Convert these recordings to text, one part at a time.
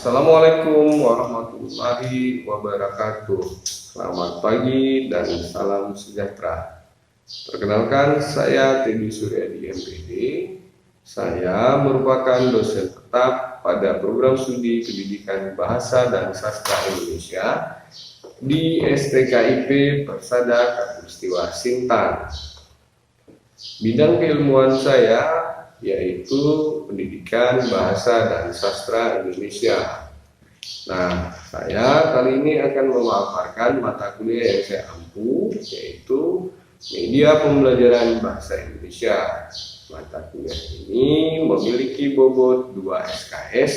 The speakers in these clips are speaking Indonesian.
Assalamualaikum warahmatullahi wabarakatuh. Selamat pagi dan salam sejahtera. Perkenalkan, saya Teddy Suryadi MPD. Saya merupakan dosen tetap pada program studi Pendidikan Bahasa dan Sastra Indonesia di STKIP Persada Khatulistiwa Sintang. Bidang keilmuan saya yaitu Pendidikan Bahasa dan Sastra Indonesia. Nah, saya kali ini akan memaparkan mata kuliah yang saya ampu, yaitu Media Pembelajaran Bahasa Indonesia. Mata kuliah ini memiliki bobot 2 SKS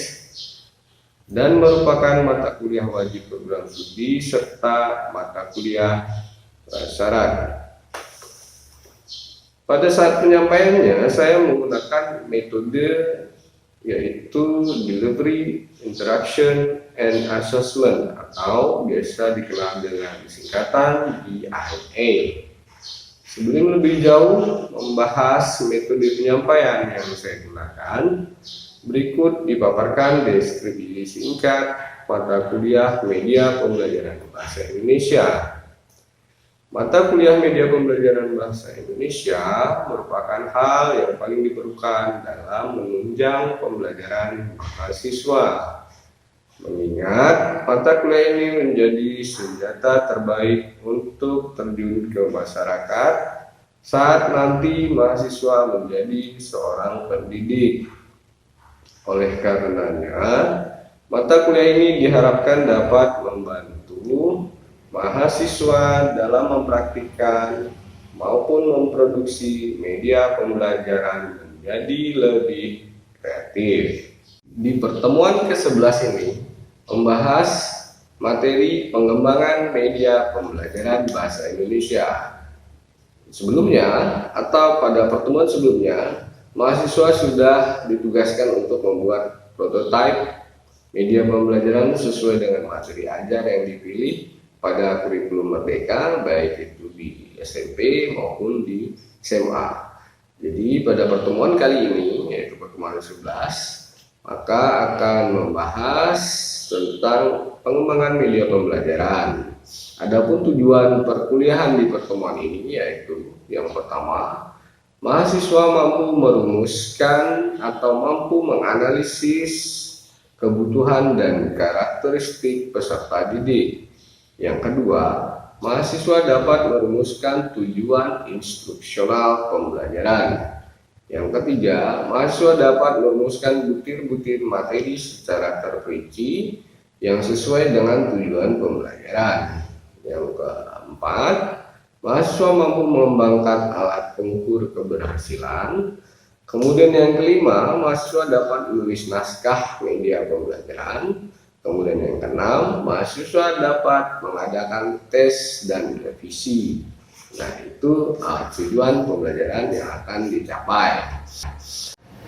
dan merupakan mata kuliah wajib program studi serta mata kuliah prasyarat. Pada saat penyampaiannya, saya menggunakan metode yaitu Delivery, Interaction, and Assessment atau biasa dikenal dengan singkatan DIA. Sebelum lebih jauh membahas metode penyampaian yang saya gunakan, berikut dipaparkan deskripsi singkat mata kuliah Media Pembelajaran Bahasa Indonesia. Mata kuliah Media Pembelajaran Bahasa Indonesia merupakan hal yang paling diperlukan dalam menunjang pembelajaran mahasiswa. Mengingat mata kuliah ini menjadi senjata terbaik untuk terjun ke masyarakat saat nanti mahasiswa menjadi seorang pendidik. Oleh karenanya, mata kuliah ini diharapkan dapat membantu mahasiswa dalam mempraktikkan maupun memproduksi media pembelajaran menjadi lebih kreatif. Di pertemuan ke-11 ini membahas materi pengembangan media pembelajaran bahasa Indonesia. Sebelumnya atau pada pertemuan sebelumnya, mahasiswa sudah ditugaskan untuk membuat prototipe media pembelajaran sesuai dengan materi ajar yang dipilih pada kurikulum Merdeka, baik itu di SMP maupun di SMA. Jadi pada pertemuan kali ini, yaitu pertemuan 11, maka akan membahas tentang pengembangan media pembelajaran. Adapun tujuan perkuliahan di pertemuan ini yaitu yang pertama, mahasiswa mampu merumuskan atau mampu menganalisis kebutuhan dan karakteristik peserta didik. Yang kedua, mahasiswa dapat merumuskan tujuan instruksional pembelajaran. Yang ketiga, mahasiswa dapat merumuskan butir-butir materi secara terperinci yang sesuai dengan tujuan pembelajaran. Yang keempat, mahasiswa mampu mengembangkan alat pengukur keberhasilan. Kemudian yang kelima, mahasiswa dapat menulis naskah media pembelajaran. Kemudian yang keenam, mahasiswa dapat mengadakan tes dan revisi. Nah, itu tujuan pembelajaran yang akan dicapai.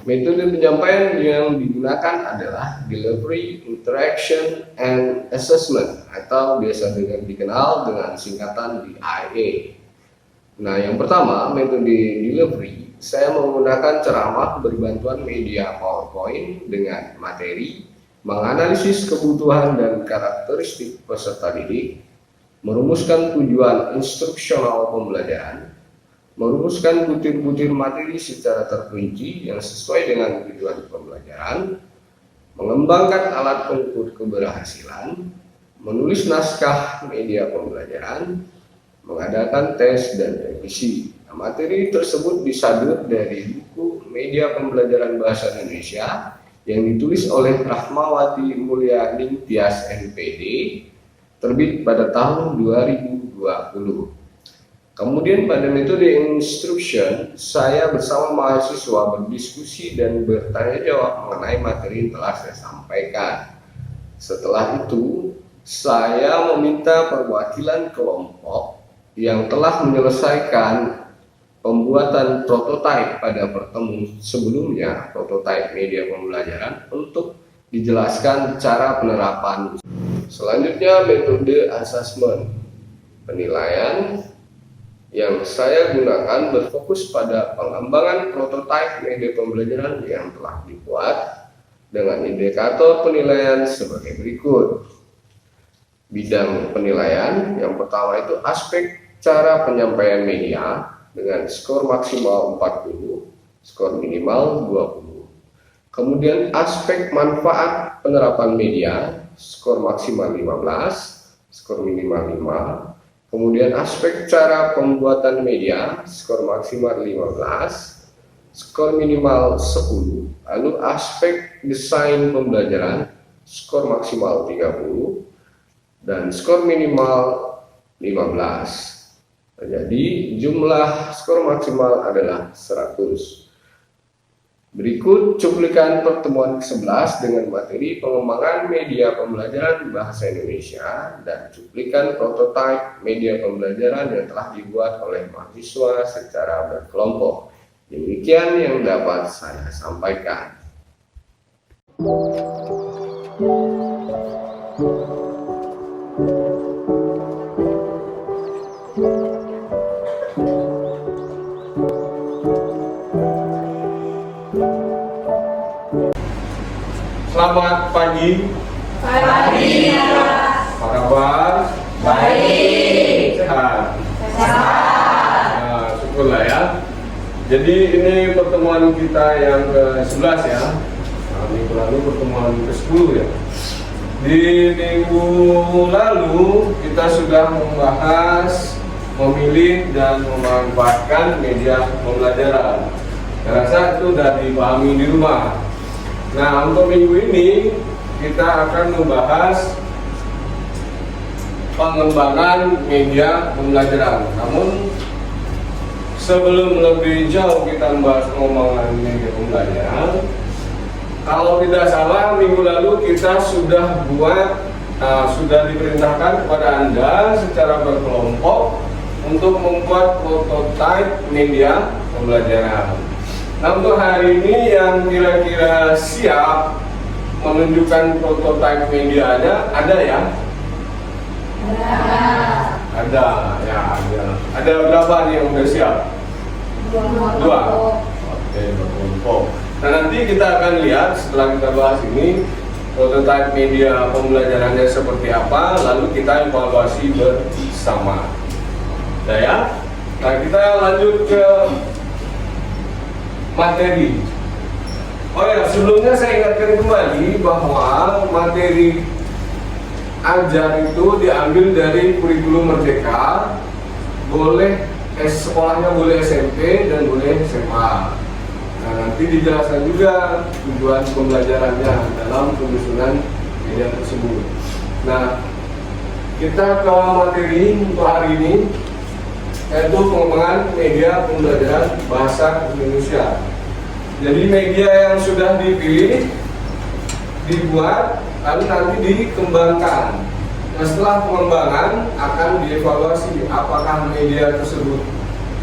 Metode penyampaian yang digunakan adalah Delivery, Interaction, and Assessment atau biasa dikenal dengan singkatan DIA. Nah, yang pertama, metode Delivery, saya menggunakan ceramah berbantuan media PowerPoint dengan materi menganalisis kebutuhan dan karakteristik peserta didik, merumuskan tujuan instruksional pembelajaran, merumuskan butir-butir materi secara terperinci yang sesuai dengan tujuan pembelajaran, mengembangkan alat pengukur keberhasilan, menulis naskah media pembelajaran, mengadakan tes dan revisi. Nah, materi tersebut disadap dari buku Media Pembelajaran Bahasa Indonesia yang ditulis oleh Rahmawati Mulyaning Tias MPD, terbit pada tahun 2020. Kemudian pada metode instruction, saya bersama mahasiswa berdiskusi dan bertanya jawab mengenai materi yang telah saya sampaikan. Setelah itu, saya meminta perwakilan kelompok yang telah menyelesaikan pembuatan prototipe pada pertemuan sebelumnya, prototipe media pembelajaran, untuk dijelaskan cara penerapan. Selanjutnya, metode assessment. Penilaian yang saya gunakan berfokus pada pengembangan prototipe media pembelajaran yang telah dibuat dengan indikator penilaian sebagai berikut. Bidang penilaian yang pertama itu aspek cara penyampaian media dengan skor maksimal 40, skor minimal 20. Kemudian aspek manfaat penerapan media, skor maksimal 15, skor minimal 5. Kemudian aspek cara pembuatan media, skor maksimal 15, skor minimal 10. Lalu aspek desain pembelajaran, skor maksimal 30 dan skor minimal 15. Jadi jumlah skor maksimal adalah 100. Berikut cuplikan pertemuan ke-11 dengan materi pengembangan media pembelajaran bahasa Indonesia dan cuplikan prototipe media pembelajaran yang telah dibuat oleh mahasiswa secara berkelompok. Demikian yang dapat saya sampaikan. Selamat pagi. Pagi. Apa kabar? Baik. Sehat. Sehat. Nah, syukurlah ya. Jadi ini pertemuan kita yang ke-11 ya. Nah, minggu lalu pertemuan ke-10 ya. Di minggu lalu kita sudah membahas memilih dan memanfaatkan media pembelajaran. Saya rasa itu sudah dipahami di rumah. Nah, untuk minggu ini kita akan membahas pengembangan media pembelajaran. Namun sebelum lebih jauh kita membahas pengembangan media pembelajaran, kalau tidak salah minggu lalu kita sudah sudah diperintahkan kepada Anda secara berkelompok untuk membuat prototipe media pembelajaran. Nah, untuk hari ini yang kira-kira siap menunjukkan prototipe medianya ada ya? Ada ya, ada. Ada berapa nih yang udah siap? Dua. Oke, berkelompok. Nah, nanti kita akan lihat setelah kita bahas ini prototipe media pembelajarannya seperti apa, lalu kita evaluasi bersama. Nah ya, nah kita lanjut ke materi. Oh ya, sebelumnya saya ingatkan kembali bahwa materi ajar itu diambil dari kurikulum Merdeka. Boleh sekolahnya boleh SMP dan boleh SMA. Nah, nanti dijelaskan juga tujuan pembelajarannya dalam penyusunan media tersebut. Nah, kita ke materi untuk hari ini, yaitu pengembangan media pembelajaran bahasa Indonesia. Jadi media yang sudah dipilih, dibuat, lalu nanti dikembangkan. Nah, setelah pengembangan akan dievaluasi apakah media tersebut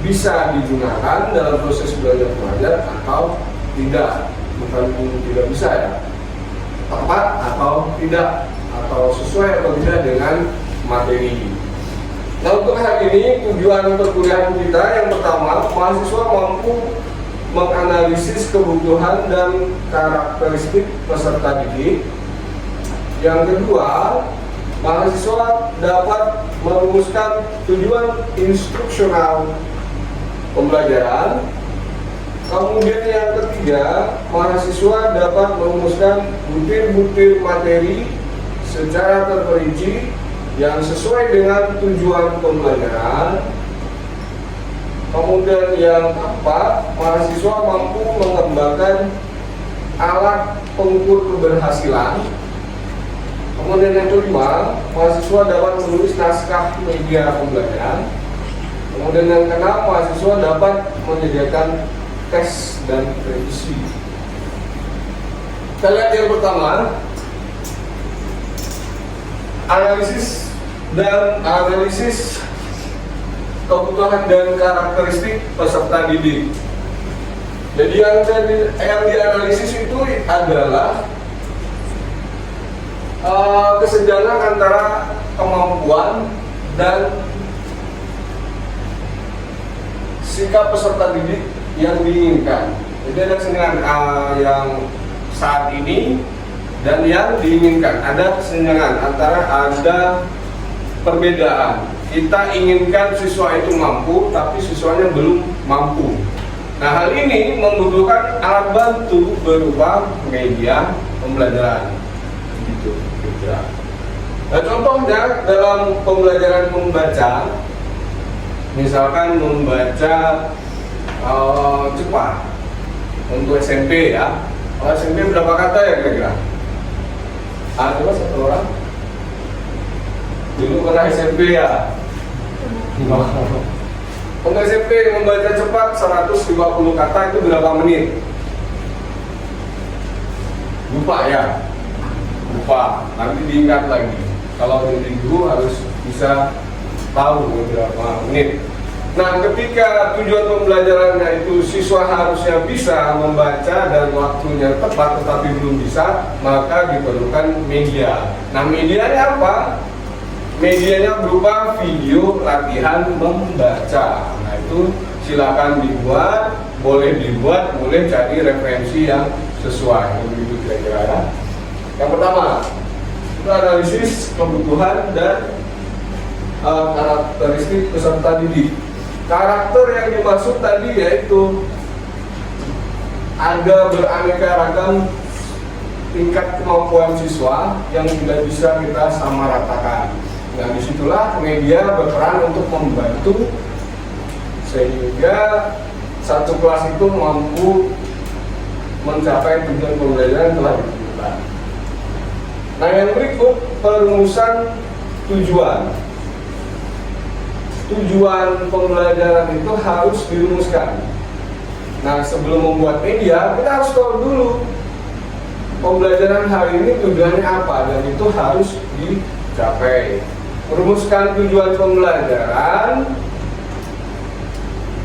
bisa digunakan dalam proses belajar mengajar atau tidak. Bukan tidak bisa ya, tepat atau tidak, atau sesuai atau tidak dengan materi. Nah, untuk hari ini tujuan perkuliahan kita yang pertama, mahasiswa mampu menganalisis kebutuhan dan karakteristik peserta didik. Yang kedua, mahasiswa dapat merumuskan tujuan instruksional pembelajaran. Kemudian yang ketiga, mahasiswa dapat merumuskan butir-butir materi secara terperinci yang sesuai dengan tujuan pembelajaran. Kemudian yang keempat, mahasiswa mampu mengembangkan alat pengukur keberhasilan. Kemudian yang kelima, mahasiswa dapat menulis naskah media pembelajaran. Kemudian yang keenam, mahasiswa dapat menyediakan tes dan revisi. Kita lihat yang pertama, analisis kebutuhan dan karakteristik peserta didik. Jadi yang dianalisis itu adalah kesenjangan antara kemampuan dan sikap peserta didik yang diinginkan. Jadi ada kesenjangan yang saat ini dan yang diinginkan. Ada kesenjangan antara ada perbedaan. Kita inginkan siswa itu mampu, tapi siswanya belum mampu. Nah, hal ini membutuhkan alat bantu berupa media pembelajaran. Gitu, kira. Nah, contohnya dalam pembelajaran membaca, misalkan membaca cepat untuk SMP ya. Kalau SMP berapa kata ya kira-kira? Coba satu orang. Dulu pernah SMP ya. Untuk SMP membaca cepat 150 kata itu berapa menit? Lupa ya? Lupa, nanti diingat lagi. Kalau dari guru harus bisa tahu berapa menit. Nah, ketika tujuan pembelajarannya itu siswa harusnya bisa membaca dan waktunya tepat tetapi belum bisa, maka diperlukan media. Nah, medianya apa? Medianya berupa video latihan membaca. Nah, itu silakan dibuat, boleh cari referensi yang sesuai. Begitu kira-kira ya. Yang pertama, itu analisis kebutuhan dan karakteristik peserta didik. Karakter yang dimaksud tadi yaitu ada beraneka ragam tingkat kemampuan siswa yang tidak bisa kita samaratakan. Nah, disitulah media berperan untuk membantu sehingga satu kelas itu mampu mencapai tujuan pembelajaran yang telah ditentukan. Nah, yang berikut perumusan tujuan. Tujuan pembelajaran itu harus dirumuskan. Nah, sebelum membuat media, kita harus tahu dulu pembelajaran hari ini tujuannya apa dan itu harus dicapai. Merumuskan tujuan pembelajaran,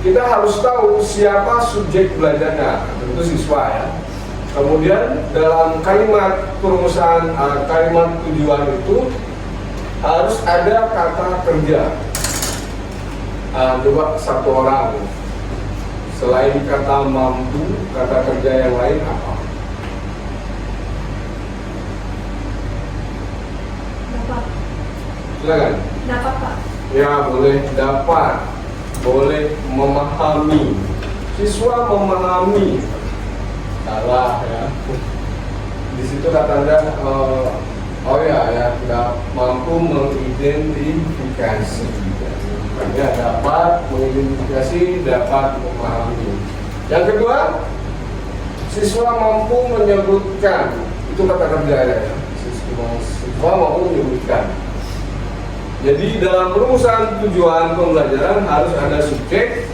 kita harus tahu siapa subjek belajarnya, tentu siswa ya. Kemudian dalam kalimat perumusan kalimat tujuan itu harus ada kata kerja. Coba satu orang, selain kata mampu, kata kerja yang lain apa? Dapat. Silakan. Dapat, Pak. Ya, boleh dapat, boleh memahami. Siswa memahami. Salah ya. Di situ katanya tidak mampu mengidentifikasi. Ya, dapat mengidentifikasi, dapat memahami. Yang kedua, siswa mampu menyebutkan. Itu kata kerja ya. Siswa mampu menyebutkan. Jadi dalam perumusan tujuan pembelajaran harus ada subjek,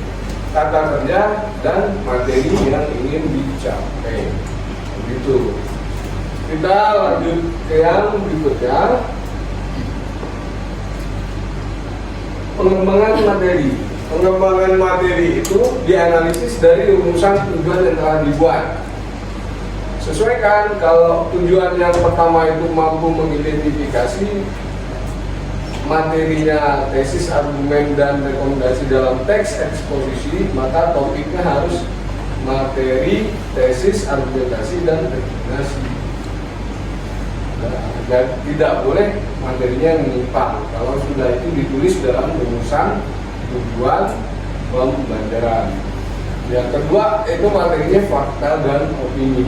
kata kerja, dan materi yang ingin dicapai. Begitu. Kita lanjut ke yang berikutnya. Pengembangan materi. Pengembangan materi itu dianalisis dari rumusan tujuan yang telah dibuat. Sesuaikan kalau tujuan yang pertama itu mampu mengidentifikasi materinya tesis, argumen, dan rekomendasi dalam teks eksposisi, maka topiknya harus materi, tesis, argumentasi, dan rekomendasi. Dan tidak boleh materinya menyimpang kalau sudah itu ditulis dalam rumusan tujuan pembelajaran. Yang kedua itu materinya fakta dan opini.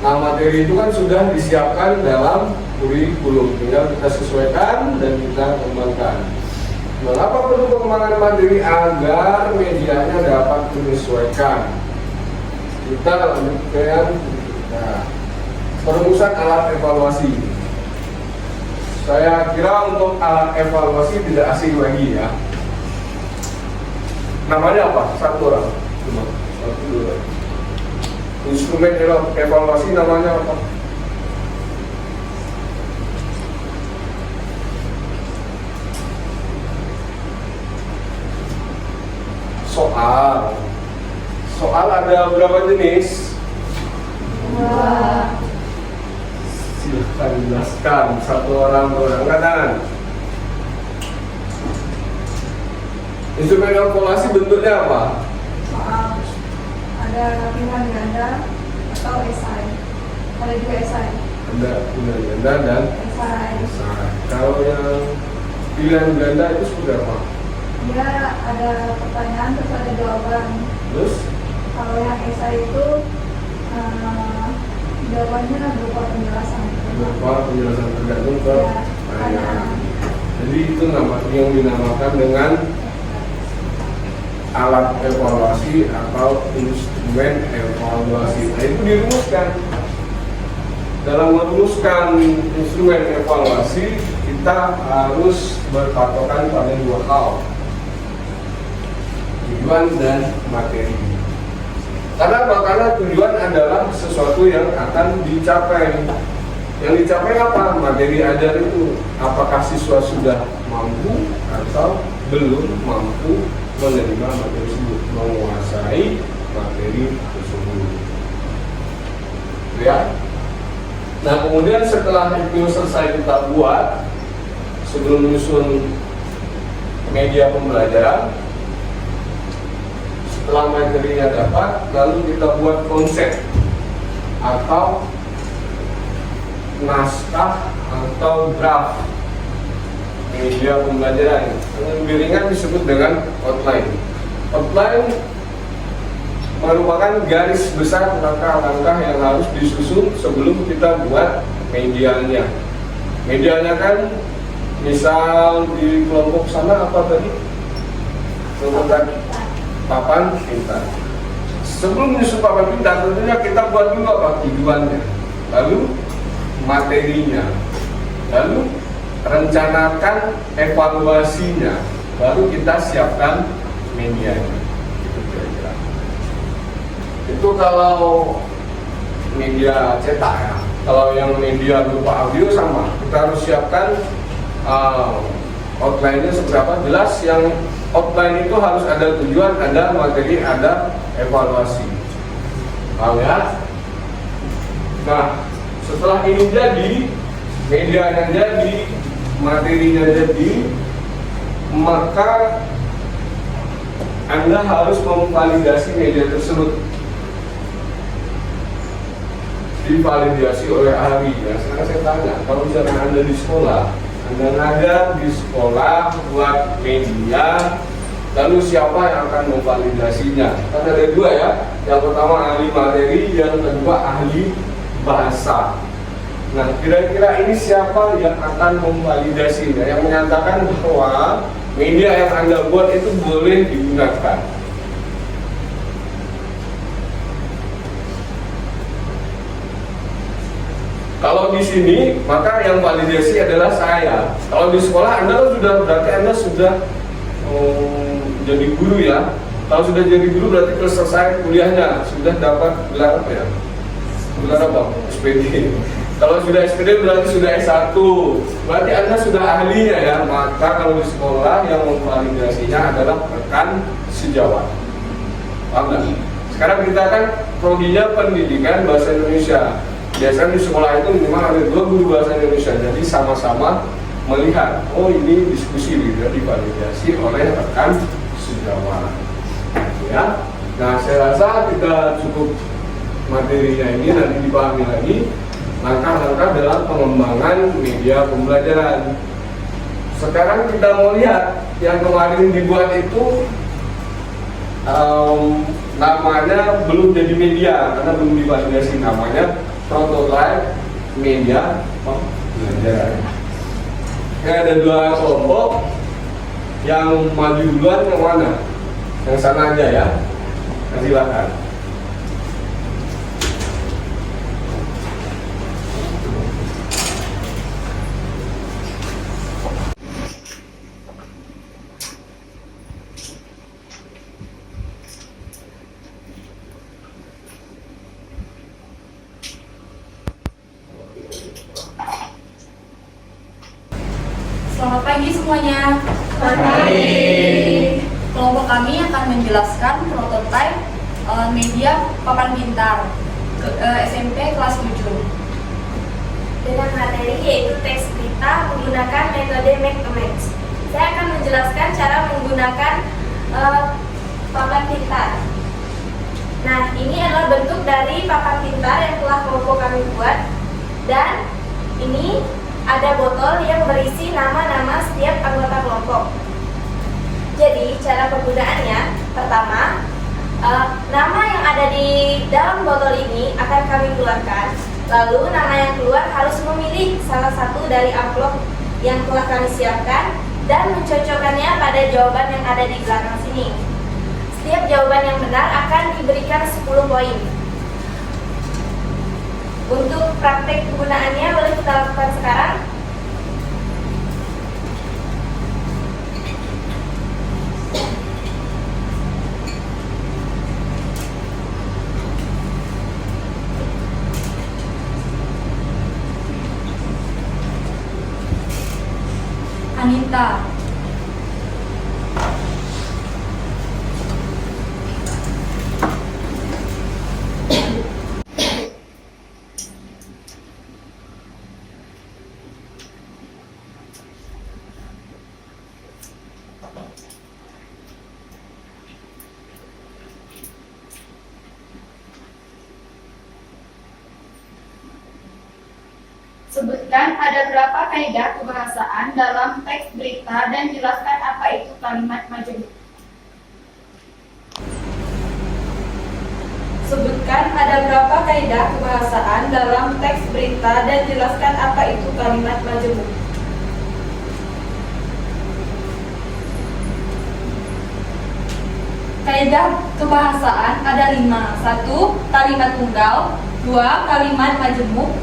Nah, materi itu kan sudah disiapkan dalam kurikulum, tinggal kita sesuaikan dan kita kembangkan. Mengapa perlu pengembangan materi? Agar medianya dapat menyesuaikan. Kita lanjut ke yang perumusan alat evaluasi. Saya kira untuk alat evaluasi tidak asing lagi ya. Namanya apa? Satu orang. Cuma satu dulu. Instrumen evaluasi namanya apa? Soal. Soal ada berapa jenis? Dua. Silahkan jelaskan, satu orang berangkat tangan. Instrumen evaluasi bentuknya apa? Soal. Ada latihan ganda atau esai. Ada juga esai. Ada pilihan ganda dan Esai. esai. Kalau yang pilihan ganda itu seperti apa? Dia ada pertanyaan terus ada jawaban. Terus Kalau yang esai itu jawabannya berupa penjelasan. beberapa penjelasan tergantung ke Ya, pertanyaan. Jadi itu yang dinamakan dengan alat evaluasi atau instrumen evaluasi. Nah itu dirumuskan. Dalam merumuskan instrumen evaluasi kita harus berpatokan pada dua hal, tujuan dan materi. Karena tujuan adalah sesuatu yang akan dicapai. Yang dicapai apa? Materi ajar itu. Apakah siswa sudah mampu atau belum mampu menerima materi tersebut, menguasai materi tersebut. Ya. Nah kemudian setelah itu selesai kita buat, sebelum menyusun media pembelajaran, setelah materinya dapat, lalu kita buat konsep atau naskah atau draft media pembelajaran. Lebih ringan disebut dengan outline. Outline merupakan garis besar langkah-langkah yang harus disusun sebelum kita buat medianya. Medianya kan, misal di kelompok sana apa tadi? Kelompok papan pintar. Sebelum menyusun papan pintar, tentunya kita buat dulu apa tujuannya, lalu materinya, lalu rencanakan evaluasinya, baru kita siapkan medianya. Itu kira-kira. Itu kalau media cetak ya. Kalau yang media berupa audio sama, kita harus siapkan outline-nya seperti apa. Jelas yang outline itu harus ada tujuan, ada materi, ada evaluasi. Paham ya? Nah, setelah ini jadi, medianya jadi, materinya jadi, maka Anda harus memvalidasi media tersebut. Divalidasi oleh ahli. Ya, sekarang saya tanya, kalau misalnya Anda di sekolah, Anda ngajar di sekolah buat media, lalu siapa yang akan memvalidasinya? Kan ada dua ya, yang pertama ahli materi, yang kedua ahli bahasa. Nah, kira-kira ini siapa yang akan memvalidasinya, yang menyatakan bahwa media yang Anda buat itu boleh digunakan? Kalau di sini, maka yang validasi adalah saya. Kalau di sekolah Anda kan sudah, berarti Anda sudah jadi guru ya. Kalau sudah jadi guru berarti selesai kuliahnya, sudah dapat gelar apa ya? Gelar apa? SPD. Kalau sudah SPD berarti sudah S1. Berarti Anda sudah ahlinya ya. Maka kalau di sekolah yang memvalidasinya adalah rekan sejawat. Paham nggak? Sekarang kita kan prodinya pendidikan bahasa Indonesia. Biasanya di sekolah itu minimal ada 2 guru bahasa Indonesia. Jadi sama-sama melihat, oh ini diskusi gitu, divalidasi oleh rekan sejawat. Ya. Nah, saya rasa kita cukup materinya ini, nanti dipahami lagi langkah-langkah dalam pengembangan media pembelajaran. Sekarang kita mau lihat yang kemarin dibuat itu namanya belum jadi media karena belum divalidasi, namanya prototype media pembelajaran. Ada 2 kelompok, yang maju duluan yang mana? Yang sana aja ya. Silakan. Selamat pagi semuanya. Selamat pagi. Kelompok kami akan menjelaskan prototipe media papan pintar SMP kelas 7. Dengan materi yaitu teks berita menggunakan metode Make a Match. Saya akan menjelaskan cara menggunakan papan pintar. Nah, ini adalah bentuk dari papan pintar yang telah kelompok kami buat. Dan ini ada botol yang berisi nama-nama setiap anggota kelompok. Jadi, cara penggunaannya, pertama, nama yang ada di dalam botol ini akan kami keluarkan. Lalu, nama yang keluar harus memilih salah satu dari amplop yang telah kami siapkan dan mencocokkannya pada jawaban yang ada di belakang sini. Setiap jawaban yang benar akan diberikan 10 poin. Untuk praktek penggunaannya boleh kita lakukan sekarang. Anita. Sebutkan ada berapa kaidah kebahasaan dalam teks berita dan jelaskan apa itu kalimat majemuk. Sebutkan ada berapa kaidah kebahasaan dalam teks berita dan jelaskan apa itu kalimat majemuk. Kaidah kebahasaan ada 5. 1. Kalimat tunggal. 2. Kalimat majemuk.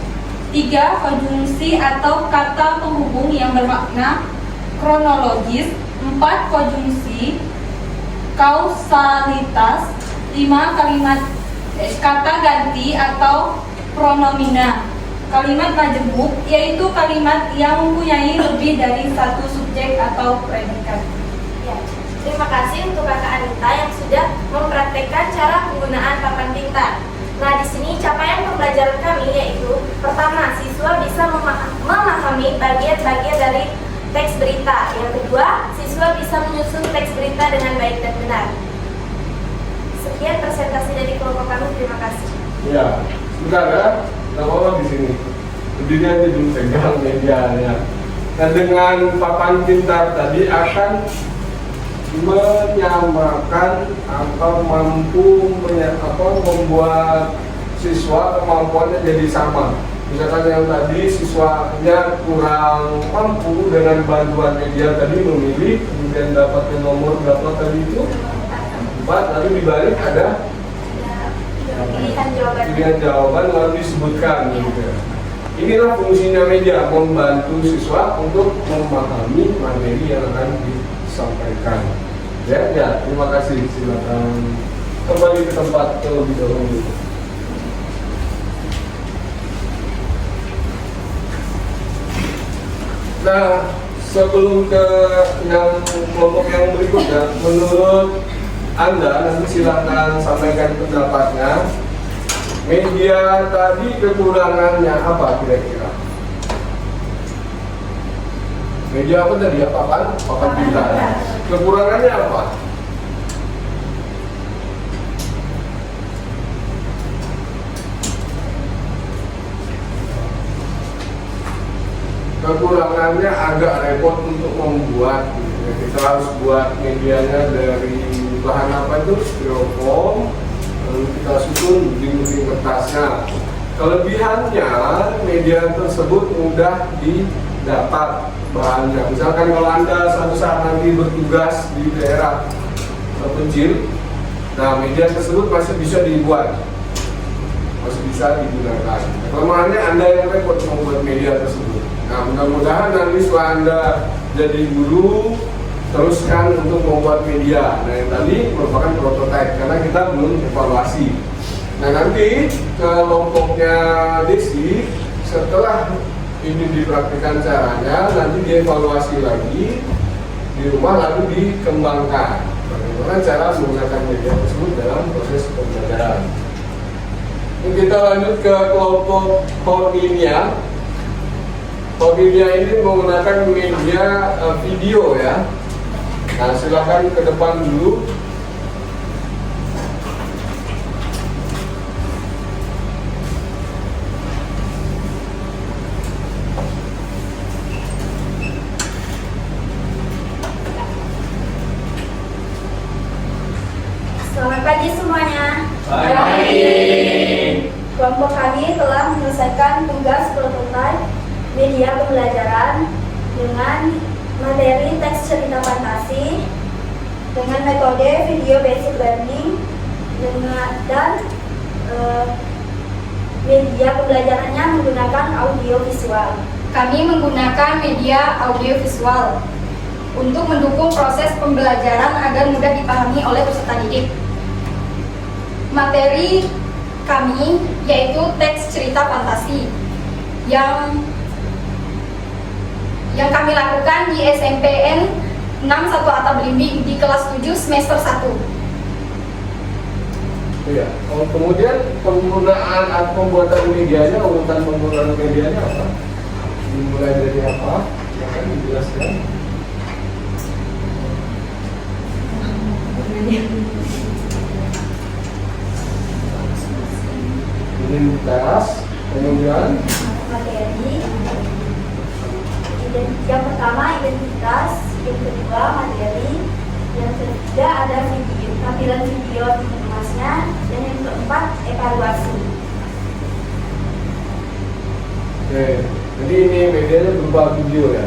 3. Konjungsi atau kata penghubung yang bermakna kronologis. 4. Konjungsi kausalitas. 5. Kata ganti atau pronomina. Kalimat majemuk yaitu kalimat yang mempunyai lebih dari satu subjek atau predikat. Ya, terima kasih untuk Kakak Anita yang sudah mempraktekkan cara penggunaan papan pintar. Nah, di sini capaian pembelajaran kami yaitu pertama, siswa bisa memahami bagian-bagian dari teks berita. Yang kedua, siswa bisa menyusun teks berita dengan baik dan benar. Sekian presentasi dari kelompok kami. Terima kasih. Ya, sebentar ya. Nggak apa-apa di sini. Berdiri aja dulu pegang medianya. Nah, dengan papan pintar tadi akan menyamakan atau mampu membuat siswa kemampuannya jadi sama. Misalkan yang tadi siswanya kurang mampu dengan bantuan media tadi memilih, kemudian dapatkan nomor berapa tadi itu 4, lalu dibalik ada pilihan jawaban lalu disebutkan gitu. Inilah fungsinya media, membantu siswa untuk memahami materi yang akan disampaikan. Ya, terima kasih. Silakan kembali ke tempat terlebih dahulu. Nah, sebelum ke yang kelompok yang berikutnya, menurut Anda nanti silakan sampaikan pendapatnya. Media tadi kekurangannya apa kira-kira? Media apa tadi? Papan pintar. Kekurangannya apa? Kekurangannya agak repot untuk membuat. Kita harus buat medianya dari bahan apa itu? Styrofoam. Lalu kita susun dinding kertasnya. Kelebihannya media tersebut mudah didapat bahannya. Misalkan kalau Anda suatu saat nanti bertugas di daerah terpencil, nah media tersebut masih bisa dibuat, masih bisa digunakan. Kelemahannya Anda yang repot membuat media tersebut. Nah, mudah-mudahan nanti setelah Anda jadi guru, teruskan untuk membuat media. Nah, yang tadi merupakan prototipe karena kita belum evaluasi. Nah, nanti kelompoknya Desi setelah ini dipraktikkan caranya, nanti dievaluasi lagi di rumah lalu dikembangkan bagaimana cara menggunakan media tersebut dalam proses pembelajaran. Ini kita lanjut ke kelompok Cornelia. Cornelia ini menggunakan media video ya. Nah, silakan ke depan dulu. Selamat pagi semuanya. Baik. Kelompok kami telah menyelesaikan tugas prototipe media pembelajaran dengan materi teks cerita fantasi, dengan metode video basic learning, dan media pembelajarannya menggunakan audio visual. Kami menggunakan media audio visual untuk mendukung proses pembelajaran agar mudah dipahami oleh peserta didik. Materi kami yaitu teks cerita fantasi yang kami lakukan di SMPN 61 Atta Belimbing di kelas 7 semester 1. Iya. Kemudian penggunaan atau pembuatan medianya, urutan penggunaan medianya apa? Dimulai dari apa? Ya kan dijelaskan. Identitas, kemudian Materi yang pertama identitas, yang kedua materi, yang ketiga ada video, tampilan video di kelasnya, dan yang keempat evaluasi. oke. Jadi ini medianya berupa video ya.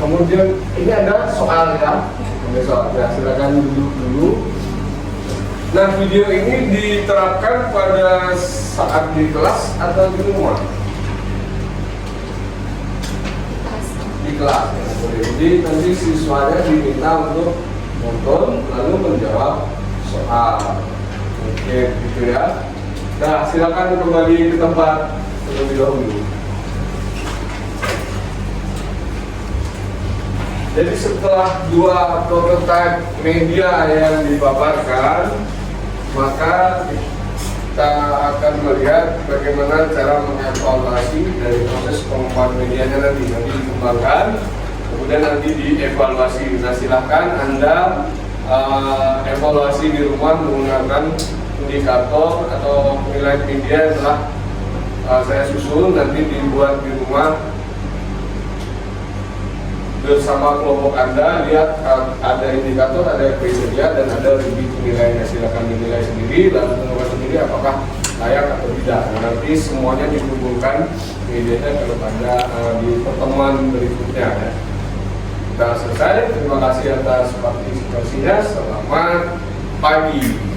Kemudian ini ada soal ya. Ada soal ya, silakan duduk dulu. Nah, video ini diterapkan pada saat di kelas atau di rumah? Di kelas ya. Jadi nanti siswanya diminta untuk nonton lalu menjawab soal. Oke, gitu ya. Nah, silakan kembali ke tempat terlebih dahulu. Jadi setelah dua prototipe media yang dipaparkan, maka kita akan melihat bagaimana cara mengevaluasi dari proses pengembangan medianya nanti dikembangkan, kemudian nanti dievaluasi. Nah, silahkan Anda evaluasi di rumah menggunakan indikator atau penilaian media yang telah saya susun, nanti dibuat di rumah bersama kelompok Anda. Lihat ada indikator, ada kriteria, dan ada lebih penilaiannya. Silakan dinilai sendiri lalu tentukan sendiri apakah layak atau tidak. Nah, nanti semuanya dikumpulkan medianya kalau pada di pertemuan berikutnya ya. Kita selesai. Terima kasih atas partisipasinya. Selamat pagi.